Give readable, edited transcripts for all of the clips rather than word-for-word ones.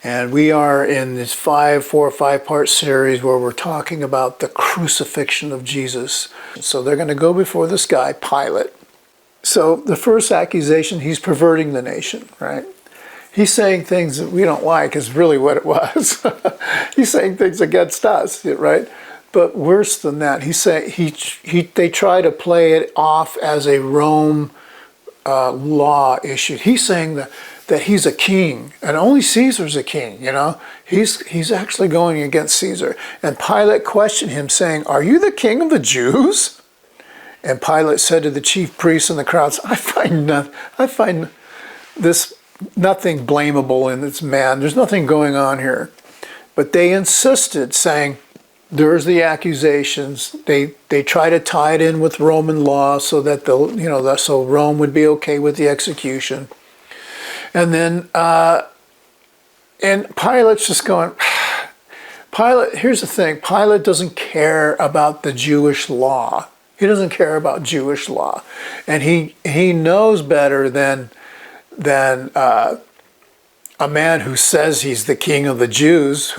And we are in this 4 or 5-part series where we're talking about the crucifixion of Jesus. So they're going to go before this guy, Pilate. So the first accusation, he's perverting the nation, right? He's saying things that we don't like is really what it was. He's saying things against us, right? But worse than that, they try to play it off as a Rome law issue. He's saying that he's a king, and only Caesar's a king, you know? He's actually going against Caesar. And Pilate questioned him, saying, "Are you the king of the Jews?" And Pilate said to the chief priests and the crowds, I find this nothing blamable in this man. There's nothing going on here. But they insisted, saying, there's the accusations. They try to tie it in with Roman law so that so Rome would be okay with the execution. And then and Pilate's just going. Pilate. Here's the thing. Pilate doesn't care about the Jewish law. He doesn't care about Jewish law, and he knows better than a man who says he's the king of the Jews.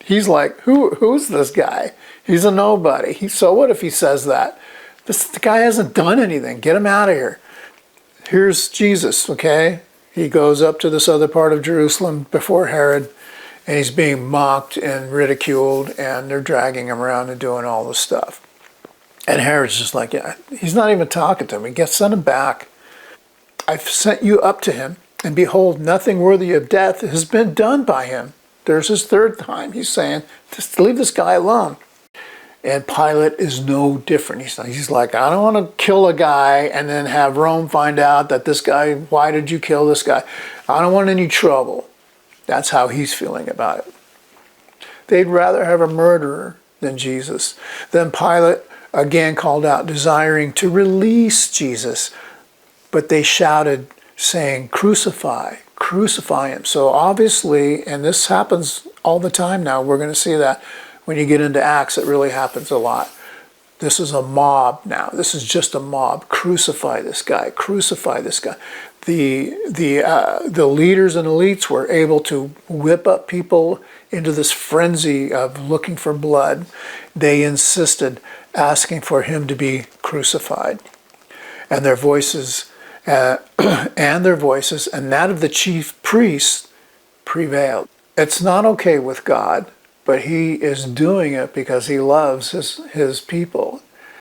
He's like, who's this guy? He's a nobody. So what if he says that? The guy hasn't done anything. Get him out of here. Here's Jesus, okay? He goes up to this other part of Jerusalem before Herod, and he's being mocked and ridiculed, and they're dragging him around and doing all this stuff. And Herod's just like, yeah, he's not even talking to him. Send him back. I've sent you up to him, and behold, nothing worthy of death has been done by him. There's his third time. He's saying, just leave this guy alone. And Pilate is no different. He's like, I don't want to kill a guy and then have Rome find out that this guy, why did you kill this guy? I don't want any trouble. That's how he's feeling about it. They'd rather have a murderer than Jesus. Then Pilate again called out, desiring to release Jesus. But they shouted, saying, crucify him. So obviously, and this happens all the time now, we're going to see that when you get into Acts, it really happens a lot. This is a mob now. This is just a mob. Crucify this guy. Crucify this guy. The leaders and elites were able to whip up people into this frenzy of looking for blood. They insisted, asking for him to be crucified. And their voices and that of the chief priests prevailed. It's not okay with God, but he is doing it because he loves his people.